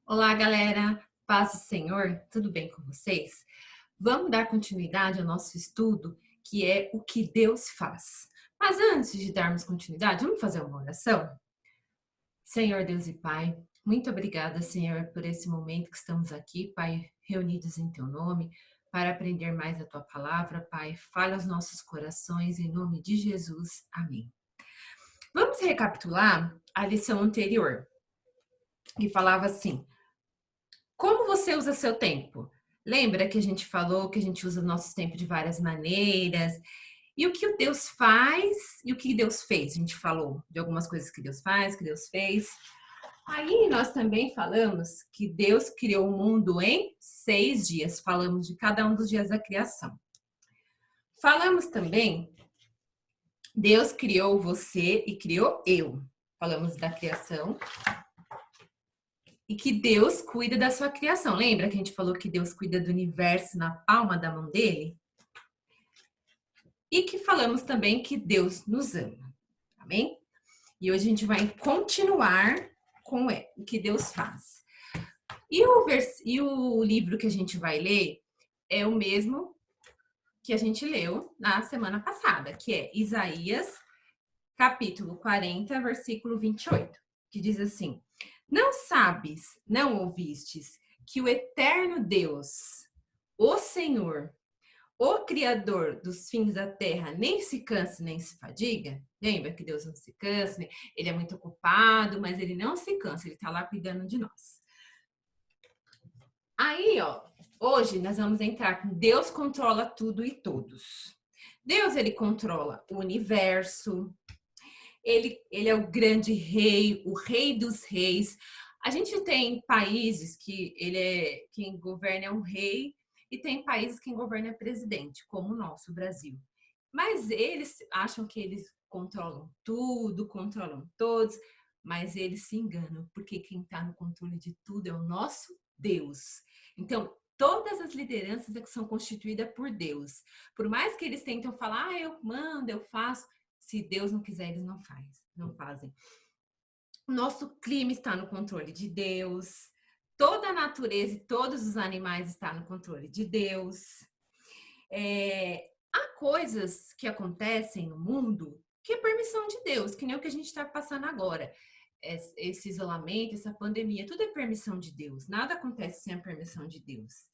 Olá, galera. Paz do Senhor, tudo bem com vocês? Vamos dar continuidade ao nosso estudo, que é o que Deus faz. Mas antes de darmos continuidade, vamos fazer uma oração? Senhor Deus e Pai, muito obrigada, Senhor, por esse momento que estamos aqui, Pai, reunidos em Teu nome, para aprender mais a Tua palavra, Pai. Fale aos nossos corações, em nome de Jesus. Amém. Vamos recapitular a lição anterior, que falava assim: como você usa seu tempo? Lembra que a gente falou que a gente usa o nosso tempo de várias maneiras? E o que Deus faz e o que Deus fez? A gente falou de algumas coisas que Deus faz, que Deus fez. Aí nós também falamos que Deus criou o mundo em 6 dias. Falamos de cada um dos dias da criação. Falamos também, Deus criou você e criou eu. Falamos da criação e que Deus cuida da sua criação. Lembra que a gente falou que Deus cuida do universo na palma da mão dele? E que falamos também que Deus nos ama. Amém? E hoje a gente vai continuar com o que Deus faz. E o livro que a gente vai ler é o mesmo que a gente leu na semana passada, que é Isaías, capítulo 40, versículo 28, que diz assim: Não sabes, não ouvistes, que o eterno Deus, o Senhor, o Criador dos fins da terra, nem se cansa nem se fadiga? Lembra que Deus não se cansa, né? Ele é muito ocupado, mas ele não se cansa, ele está lá cuidando de nós. Aí, ó, hoje nós vamos entrar com Deus controla tudo e todos. Deus, ele controla o universo, ele é o grande rei, o rei dos reis. A gente tem países que quem governa é um rei e tem países que quem governa é presidente, como o nosso Brasil. Mas eles acham que eles controlam tudo, controlam todos, mas eles se enganam, porque quem está no controle de tudo é o nosso Deus. Então, todas as lideranças são constituídas por Deus. Por mais que eles tentam falar, eu mando, eu faço, se Deus não quiser, eles não fazem. O nosso clima está no controle de Deus. Toda a natureza e todos os animais estão no controle de Deus. Há coisas que acontecem no mundo que é permissão de Deus, que nem o que a gente está passando agora. Esse isolamento, essa pandemia, tudo é permissão de Deus. Nada acontece sem a permissão de Deus.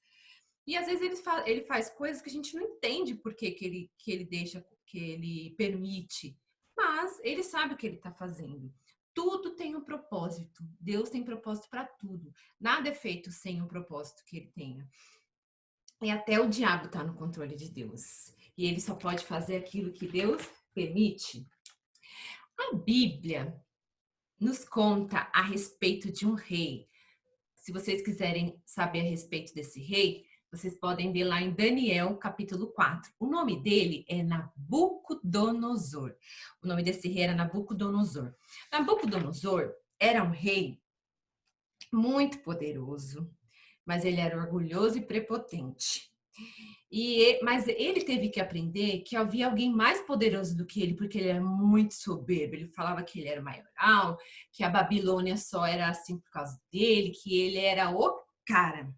E às vezes ele faz coisas que a gente não entende por que ele deixa, que ele permite. Mas ele sabe o que ele está fazendo. Tudo tem um propósito. Deus tem propósito para tudo. Nada é feito sem um propósito que ele tenha. E até o diabo está no controle de Deus. E ele só pode fazer aquilo que Deus permite. A Bíblia nos conta a respeito de um rei. Se vocês quiserem saber a respeito desse rei, vocês podem ver lá em Daniel, capítulo 4. O nome dele é Nabucodonosor. O nome desse rei era Nabucodonosor. Nabucodonosor era um rei muito poderoso, mas ele era orgulhoso e prepotente. Mas ele teve que aprender que havia alguém mais poderoso do que ele, porque ele era muito soberbo. Ele falava que ele era maioral, que a Babilônia só era assim por causa dele, que ele era o cara.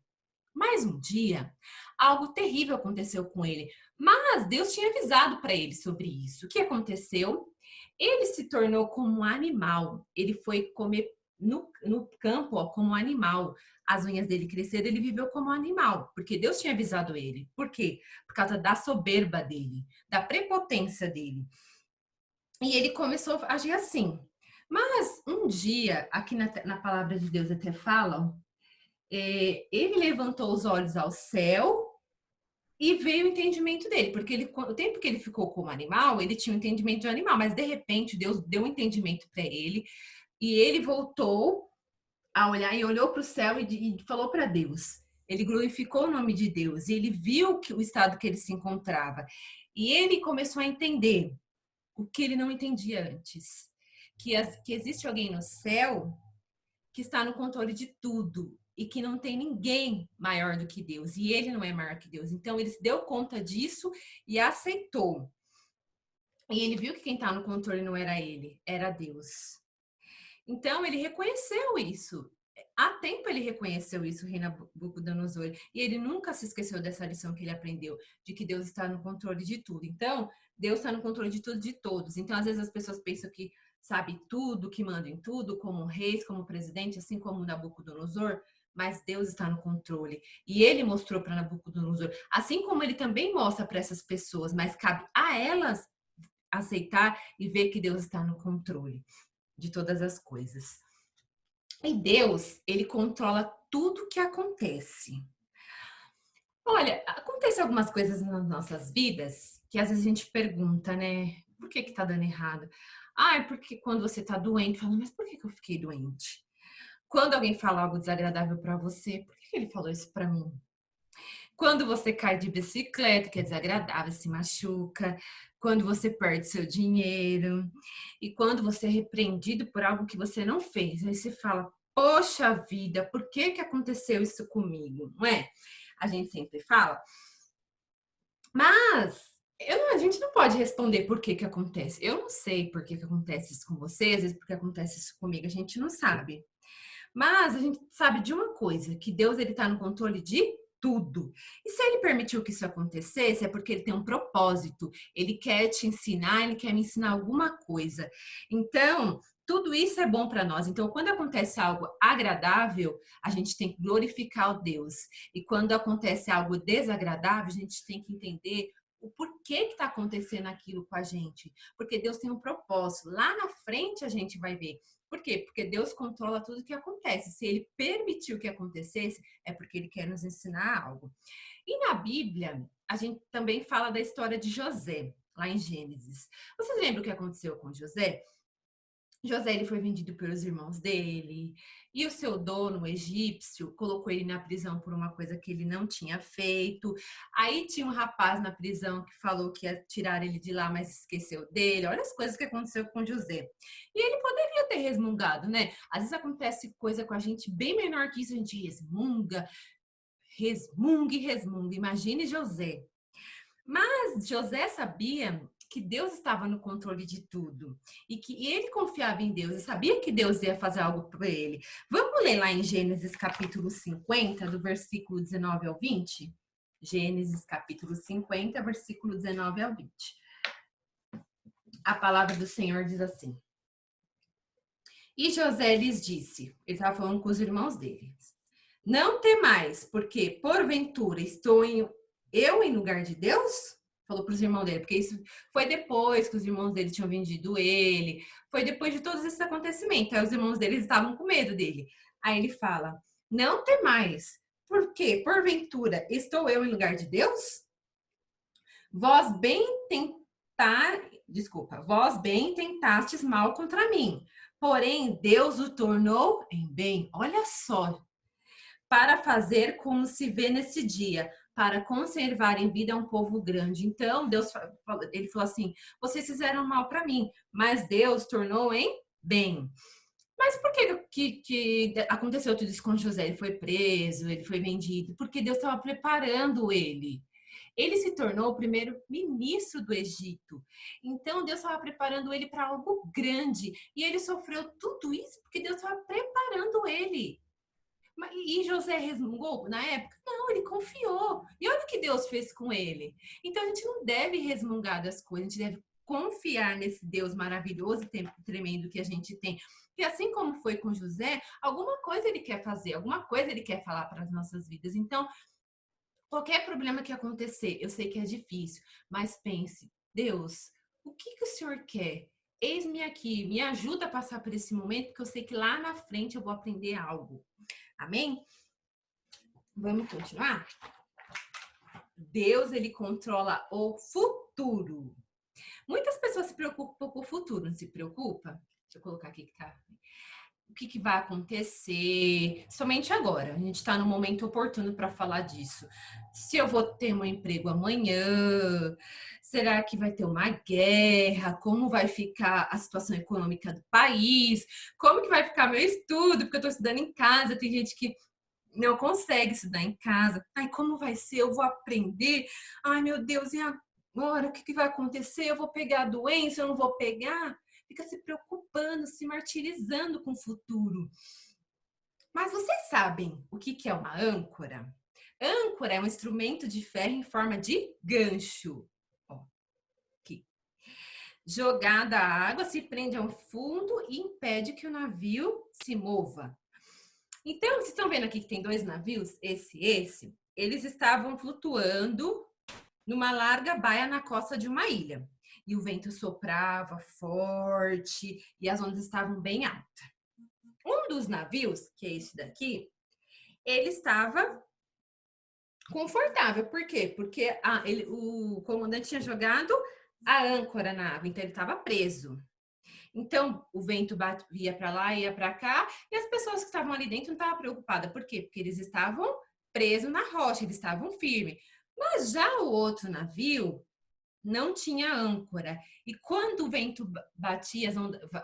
Mas um dia, algo terrível aconteceu com ele. Mas Deus tinha avisado para ele sobre isso. O que aconteceu? Ele se tornou como um animal. Ele foi comer no campo, ó, como um animal. As unhas dele cresceram, ele viveu como um animal, porque Deus tinha avisado ele. Por quê? Por causa da soberba dele, da prepotência dele. E ele começou a agir assim. Mas um dia, aqui na palavra de Deus até falam, ele levantou os olhos ao céu e veio o entendimento dele, porque o tempo que ele ficou como animal, ele tinha um entendimento de animal, mas de repente Deus deu um entendimento para ele e ele voltou a olhar e olhou para o céu e falou para Deus. Ele glorificou o nome de Deus e ele viu o estado que ele se encontrava. E ele começou a entender o que ele não entendia antes, que existe alguém no céu que está no controle de tudo e que não tem ninguém maior do que Deus, e ele não é maior que Deus. Então ele se deu conta disso e aceitou. E ele viu que quem está no controle não era ele, era Deus. Então ele reconheceu isso. Há tempo ele reconheceu isso, o rei Nabucodonosor, e ele nunca se esqueceu dessa lição que ele aprendeu, de que Deus está no controle de tudo. Então, Deus está no controle de tudo, de todos. Então, às vezes as pessoas pensam que sabe tudo, que manda em tudo, como reis, como presidente, assim como Nabucodonosor, mas Deus está no controle. E ele mostrou para Nabucodonosor, assim como ele também mostra para essas pessoas, mas cabe a elas aceitar e ver que Deus está no controle de todas as coisas. E Deus, ele controla tudo que acontece. Olha, acontece algumas coisas nas nossas vidas que às vezes a gente pergunta, né? Por que que tá dando errado? Ah, é porque quando você tá doente, fala, mas por que que eu fiquei doente? Quando alguém fala algo desagradável para você, por que que ele falou isso para mim? Quando você cai de bicicleta, que é desagradável, se machuca, quando você perde seu dinheiro e quando você é repreendido por algo que você não fez, aí você fala: "Poxa vida, por que que aconteceu isso comigo?", não é? A gente sempre fala, mas a gente não pode responder por que que acontece. Eu não sei por que que acontece isso com você, às vezes porque acontece isso comigo, a gente não sabe. Mas a gente sabe de uma coisa, que Deus ele está no controle de tudo. E se ele permitiu que isso acontecesse, é porque ele tem um propósito. Ele quer te ensinar, ele quer me ensinar alguma coisa. Então, tudo isso é bom para nós. Então, quando acontece algo agradável, a gente tem que glorificar o Deus. E quando acontece algo desagradável, a gente tem que entender o porquê que está acontecendo aquilo com a gente. Porque Deus tem um propósito. Lá na frente a gente vai ver. Por quê? Porque Deus controla tudo que acontece. Se ele permitiu que acontecesse, é porque ele quer nos ensinar algo. E na Bíblia, a gente também fala da história de José, lá em Gênesis. Vocês lembram o que aconteceu com José? José ele foi vendido pelos irmãos dele, e o seu dono, o egípcio, colocou ele na prisão por uma coisa que ele não tinha feito. Aí tinha um rapaz na prisão que falou que ia tirar ele de lá, mas esqueceu dele. Olha as coisas que aconteceu com José. E ele poderia ter resmungado, né? Às vezes acontece coisa com a gente bem menor que isso, a gente resmunga, resmunga e resmunga. Imagine José. Mas José sabia que Deus estava no controle de tudo e que ele confiava em Deus e sabia que Deus ia fazer algo para ele. Vamos ler lá em Gênesis capítulo 50, do versículo 19 ao 20? Gênesis capítulo 50, versículo 19 ao 20. A palavra do Senhor diz assim: E José lhes disse, ele estava falando com os irmãos dele: Não temais, porque porventura eu em lugar de Deus? Falou para os irmãos dele, porque isso foi depois que os irmãos dele tinham vendido ele, foi depois de todos esses acontecimentos. Aí os irmãos dele estavam com medo dele. Aí ele fala: Não temais, porque porventura estou eu em lugar de Deus? Vós bem vós bem tentastes mal contra mim, porém Deus o tornou em bem. Olha só, para fazer como se vê nesse dia, para conservar em vida um povo grande. Então, ele falou assim: vocês fizeram mal para mim, mas Deus tornou em bem. Mas por que aconteceu tudo isso com José? Ele foi preso, ele foi vendido, porque Deus estava preparando ele. Ele se tornou o primeiro ministro do Egito. Então, Deus estava preparando ele para algo grande. E ele sofreu tudo isso porque Deus estava preparando ele. E José resmungou na época? Não, ele confiou. E olha o que Deus fez com ele. Então a gente não deve resmungar das coisas, a gente deve confiar nesse Deus maravilhoso e tremendo que a gente tem. E assim como foi com José, alguma coisa ele quer fazer, alguma coisa ele quer falar para as nossas vidas. Então, qualquer problema que acontecer, eu sei que é difícil, mas pense, Deus, o que que o Senhor quer? Eis-me aqui, me ajuda a passar por esse momento, porque eu sei que lá na frente eu vou aprender algo. Amém? Vamos continuar? Deus, ele controla o futuro. Muitas pessoas se preocupam com o futuro, não se preocupa? Deixa eu colocar aqui que tá. O que, que vai acontecer? Somente agora. A gente está no momento oportuno para falar disso. Se eu vou ter um emprego amanhã? Será que vai ter uma guerra? Como vai ficar a situação econômica do país? Como que vai ficar meu estudo? Porque eu estou estudando em casa, tem gente que não consegue estudar em casa. Ai, como vai ser? Eu vou aprender? Ai, meu Deus, e agora? O que, que vai acontecer? Eu vou pegar a doença? Eu não vou pegar? Fica se preocupando, se martirizando com o futuro. Mas vocês sabem o que é uma âncora? Âncora é um instrumento de ferro em forma de gancho. Ó, aqui. Jogada à água, se prende ao fundo e impede que o navio se mova. Então, vocês estão vendo aqui que tem dois navios, esse e esse? Eles estavam flutuando numa larga baia na costa de uma ilha. E o vento soprava forte e as ondas estavam bem altas. Um dos navios, que é esse daqui, ele estava confortável. Por quê? Porque o comandante tinha jogado a âncora na água, então ele estava preso. Então, o vento ia para lá, ia para cá, e as pessoas que estavam ali dentro não estavam preocupadas. Por quê? Porque eles estavam presos na rocha, eles estavam firmes. Mas já o outro navio não tinha âncora. E quando o vento batia,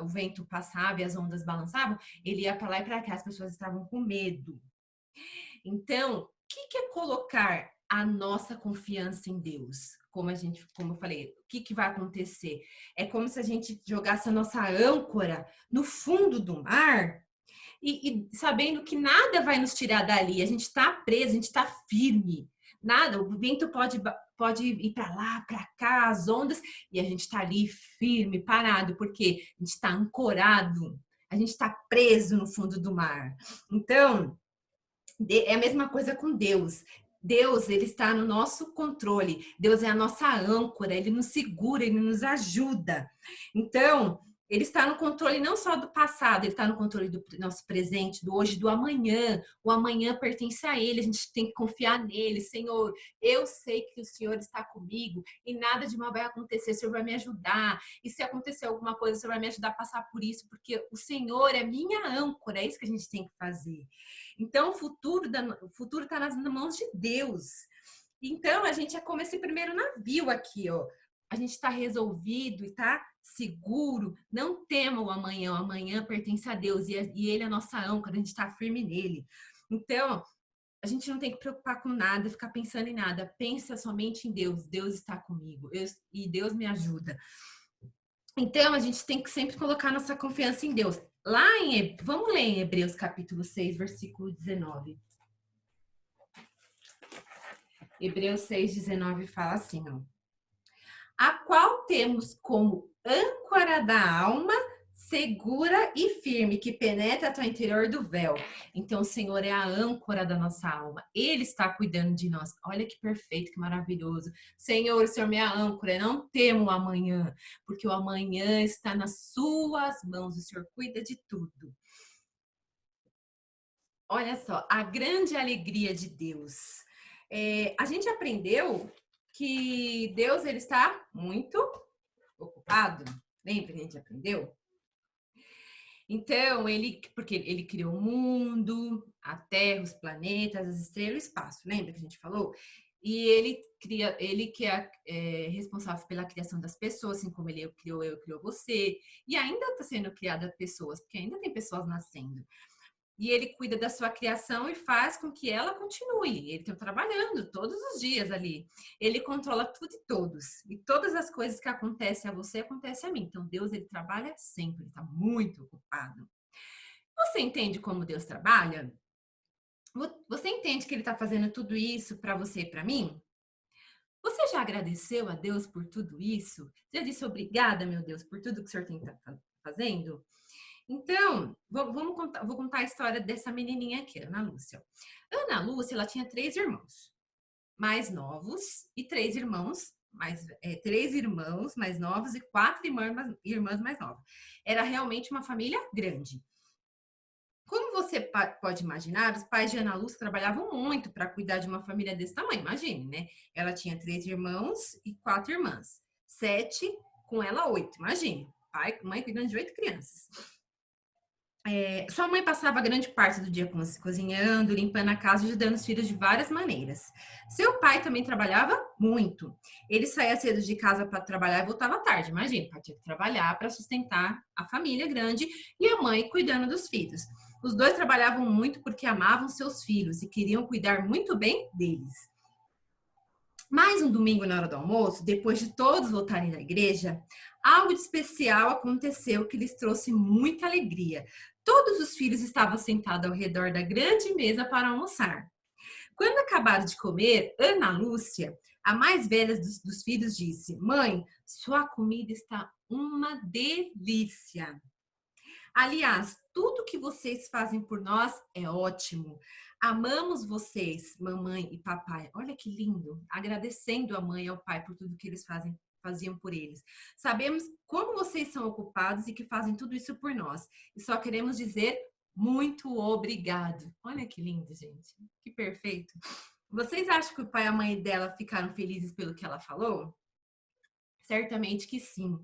o vento passava e as ondas balançavam, ele ia para lá e para cá, as pessoas estavam com medo. Então, o que é colocar a nossa confiança em Deus? Como eu falei, o que vai acontecer? É como se a gente jogasse a nossa âncora no fundo do mar e sabendo que nada vai nos tirar dali. A gente está preso, a gente está firme. Nada, o vento pode ir para lá, para cá, as ondas, e a gente está ali firme, parado, porque a gente está ancorado, a gente está preso no fundo do mar. Então, é a mesma coisa com Deus. Deus, ele está no nosso controle. Deus é a nossa âncora, ele nos segura, ele nos ajuda. Então, ele está no controle não só do passado, ele está no controle do nosso presente, do hoje, do amanhã. O amanhã pertence a ele, a gente tem que confiar nele. Senhor, eu sei que o Senhor está comigo e nada de mal vai acontecer, o Senhor vai me ajudar. E se acontecer alguma coisa, o Senhor vai me ajudar a passar por isso, porque o Senhor é minha âncora, é isso que a gente tem que fazer. Então, o futuro está nas mãos de Deus. Então, a gente é como esse primeiro navio aqui, ó. A gente está resolvido e está seguro. Não tema o amanhã pertence a Deus e ele é a nossa âncora, a gente está firme nele. Então, a gente não tem que preocupar com nada, ficar pensando em nada. Pensa somente em Deus. Deus está comigo e Deus me ajuda. Então, a gente tem que sempre colocar nossa confiança em Deus. Vamos ler em Hebreus capítulo 6, versículo 19. Hebreus 6, 19 fala assim, ó. A qual temos como âncora da alma, segura e firme, que penetra até o interior do véu. Então, o Senhor é a âncora da nossa alma. Ele está cuidando de nós. Olha que perfeito, que maravilhoso. Senhor, o Senhor é minha âncora. Não temo o amanhã, porque o amanhã está nas suas mãos. O Senhor cuida de tudo. Olha só, a grande alegria de Deus. A gente aprendeu que Deus ele está muito ocupado. Lembra que a gente aprendeu? Então, porque ele criou o mundo, a Terra, os planetas, as estrelas, o espaço. Lembra que a gente falou? E ele que é responsável pela criação das pessoas, assim como ele criou eu, criou você. E ainda está sendo criada pessoas, porque ainda tem pessoas nascendo. E ele cuida da sua criação e faz com que ela continue. Ele está trabalhando todos os dias ali. Ele controla tudo e todos. E todas as coisas que acontecem a você, acontecem a mim. Então, Deus, ele trabalha sempre. Ele está muito ocupado. Você entende como Deus trabalha? Você entende que ele está fazendo tudo isso para você e para mim? Você já agradeceu a Deus por tudo isso? Já disse obrigada, meu Deus, por tudo que o Senhor tem fazendo? Então, vou contar a história dessa menininha aqui, Ana Lúcia. Ana Lúcia, ela tinha 3 irmãos mais novos e 3 irmãos mais novos e 4 irmãs mais novas. Era realmente uma família grande. Como você pode imaginar, os pais de Ana Lúcia trabalhavam muito para cuidar de uma família desse tamanho. Imagine, né? Ela tinha 3 irmãos e 4 irmãs. 7, com ela 8. Imagine, pai e mãe cuidando de 8 crianças. Sua mãe passava grande parte do dia cozinhando, limpando a casa e ajudando os filhos de várias maneiras. Seu pai também trabalhava muito. Ele saía cedo de casa para trabalhar e voltava tarde. Imagina, o pai tinha que trabalhar para sustentar a família grande e a mãe cuidando dos filhos. Os dois trabalhavam muito porque amavam seus filhos e queriam cuidar muito bem deles. Mais um domingo na hora do almoço, depois de todos voltarem da igreja, algo de especial aconteceu que lhes trouxe muita alegria. Todos os filhos estavam sentados ao redor da grande mesa para almoçar. Quando acabaram de comer, Ana Lúcia, a mais velha dos filhos, disse: Mãe, sua comida está uma delícia. Aliás, tudo que vocês fazem por nós é ótimo. Amamos vocês, mamãe e papai. Olha que lindo, agradecendo a mãe e ao pai por tudo que eles faziam por eles. Sabemos como vocês são ocupados e que fazem tudo isso por nós. E só queremos dizer muito obrigado. Olha que lindo, gente. Que perfeito. Vocês acham que o pai e a mãe dela ficaram felizes pelo que ela falou? Certamente que sim.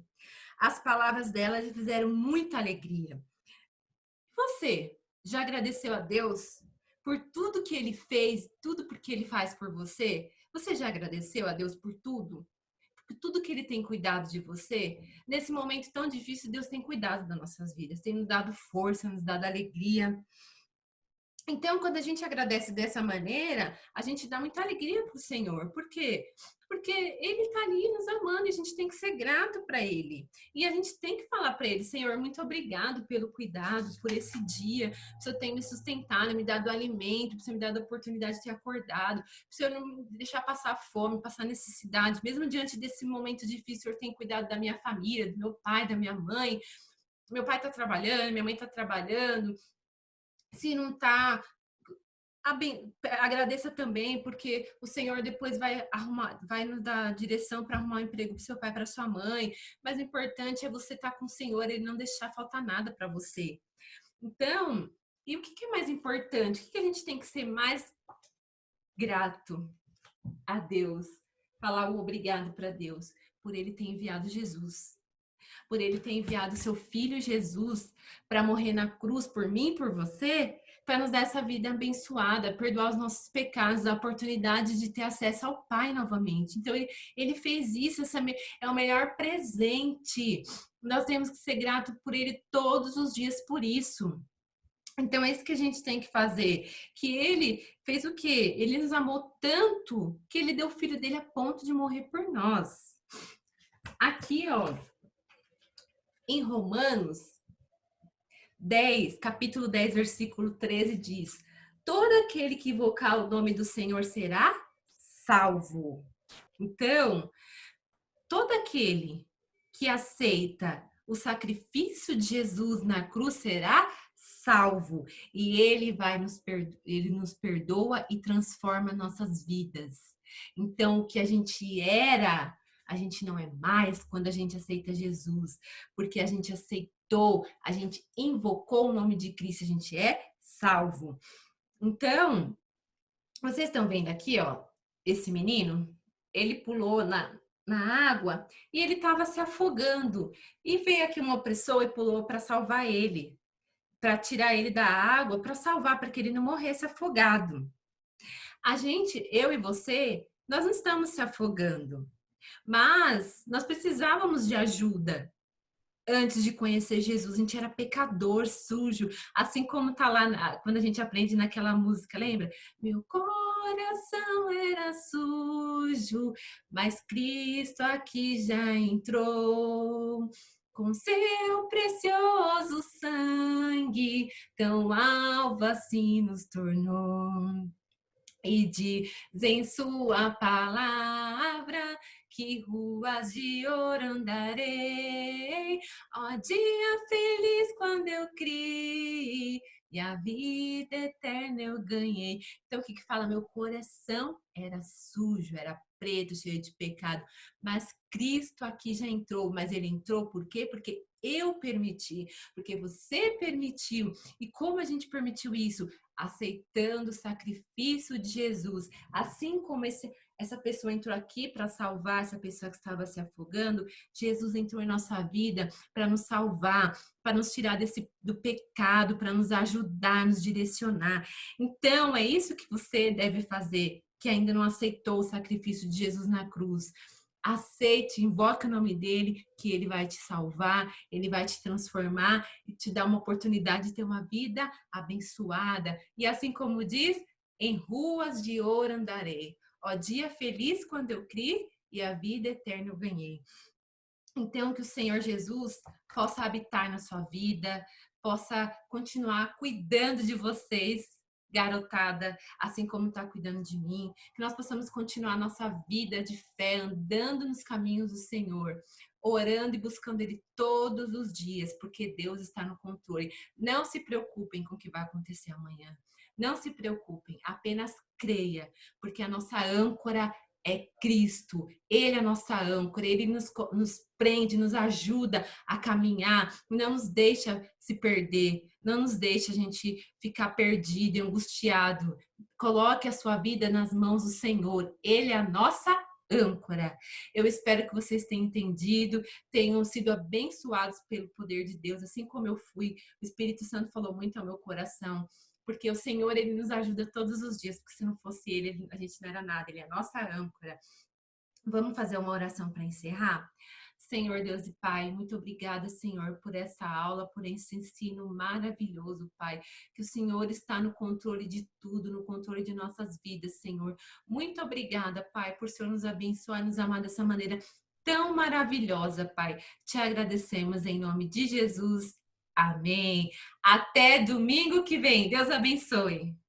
As palavras dela lhe fizeram muita alegria. Você já agradeceu a Deus por tudo que ele fez, tudo porque ele faz por você? Você já agradeceu a Deus por tudo? Por tudo que ele tem cuidado de você? Nesse momento tão difícil, Deus tem cuidado das nossas vidas, tem nos dado força, nos dado alegria. Então, quando a gente agradece dessa maneira, a gente dá muita alegria para o Senhor. Por quê? Porque Ele está ali nos amando e a gente tem que ser grato para Ele. E a gente tem que falar para Ele, Senhor, muito obrigado pelo cuidado, por esse dia, por o Senhor ter me sustentado, me dado alimento, por o Senhor me dado a oportunidade de ter acordado, por o Senhor não me deixar passar fome, passar necessidade. Mesmo diante desse momento difícil, o Senhor tem cuidado da minha família, do meu pai, da minha mãe. Meu pai está trabalhando, minha mãe está trabalhando. Se não está, agradeça também, porque o Senhor depois vai nos dar direção para arrumar um emprego para seu pai, para sua mãe. Mas o importante é você estar com o Senhor, Ele não deixar faltar nada para você. Então, e o que é mais importante? O que a gente tem que ser mais grato a Deus? Falar o obrigado para Deus, por Ele ter enviado Jesus. Por Ele ter enviado seu Filho Jesus para morrer na cruz por mim e por você, para nos dar essa vida abençoada, perdoar os nossos pecados, a oportunidade de ter acesso ao Pai novamente. Então, ele fez isso, é o melhor presente. Nós temos que ser gratos por Ele todos os dias por isso. Então, é isso que a gente tem que fazer. Que Ele fez o quê? Ele nos amou tanto que Ele deu o Filho dele a ponto de morrer por nós. Aqui, ó, em Romanos 10, capítulo 10, versículo 13 diz: todo aquele que invocar o nome do Senhor será salvo. Então, todo aquele que aceita o sacrifício de Jesus na cruz será salvo. E ele nos perdoa e transforma nossas vidas. Então, o que a gente era, a gente não é mais quando a gente aceita Jesus, porque a gente aceitou, a gente invocou o nome de Cristo, a gente é salvo. Então, vocês estão vendo aqui, ó, esse menino, ele pulou na água e ele estava se afogando. E veio aqui uma pessoa e pulou para salvar ele, para tirar ele da água, para salvar, para que ele não morresse afogado. A gente, eu e você, nós não estamos se afogando, mas nós precisávamos de ajuda. Antes de conhecer Jesus, a gente era pecador, sujo, assim como tá lá quando a gente aprende naquela música, lembra? Meu coração era sujo, mas Cristo aqui já entrou. Com seu precioso sangue, tão alvo assim nos tornou. E diz em sua palavra que ruas de ouro andarei. Ó dia feliz quando eu criei e a vida eterna eu ganhei. Então o que fala? Meu coração era sujo, era preto, cheio de pecado, mas Cristo aqui já entrou. Mas ele entrou por quê? Porque eu permiti, porque você permitiu. E como a gente permitiu isso? Aceitando o sacrifício de Jesus. Assim como essa pessoa entrou aqui para salvar essa pessoa que estava se afogando, Jesus entrou em nossa vida para nos salvar, para nos tirar do pecado, para nos ajudar, nos direcionar. Então, é isso que você deve fazer, que ainda não aceitou o sacrifício de Jesus na cruz. Aceite, invoque o nome dele, que ele vai te salvar, ele vai te transformar e te dar uma oportunidade de ter uma vida abençoada. E assim como diz, em ruas de ouro andarei. Ó dia feliz quando eu criei e a vida eterna eu ganhei. Então, que o Senhor Jesus possa habitar na sua vida, possa continuar cuidando de vocês, garotada, assim como está cuidando de mim, que nós possamos continuar nossa vida de fé, andando nos caminhos do Senhor, orando e buscando Ele todos os dias, porque Deus está no controle. Não se preocupem com o que vai acontecer amanhã. Não se preocupem, apenas creia, porque a nossa âncora é Cristo. Ele é a nossa âncora, Ele nos prende, nos ajuda a caminhar, não nos deixa se perder, não nos deixa a gente ficar perdido, angustiado. Coloque a sua vida nas mãos do Senhor, Ele é a nossa âncora. Eu espero que vocês tenham entendido, tenham sido abençoados pelo poder de Deus, assim como eu fui. O Espírito Santo falou muito ao meu coração, porque o Senhor, Ele nos ajuda todos os dias, porque se não fosse Ele, a gente não era nada, Ele é a nossa âncora. Vamos fazer uma oração para encerrar? Senhor Deus e Pai, muito obrigada, Senhor, por essa aula, por esse ensino maravilhoso, Pai. Que o Senhor está no controle de tudo, no controle de nossas vidas, Senhor. Muito obrigada, Pai, por o Senhor nos abençoar e nos amar dessa maneira tão maravilhosa, Pai. Te agradecemos em nome de Jesus. Amém. Até domingo que vem. Deus abençoe.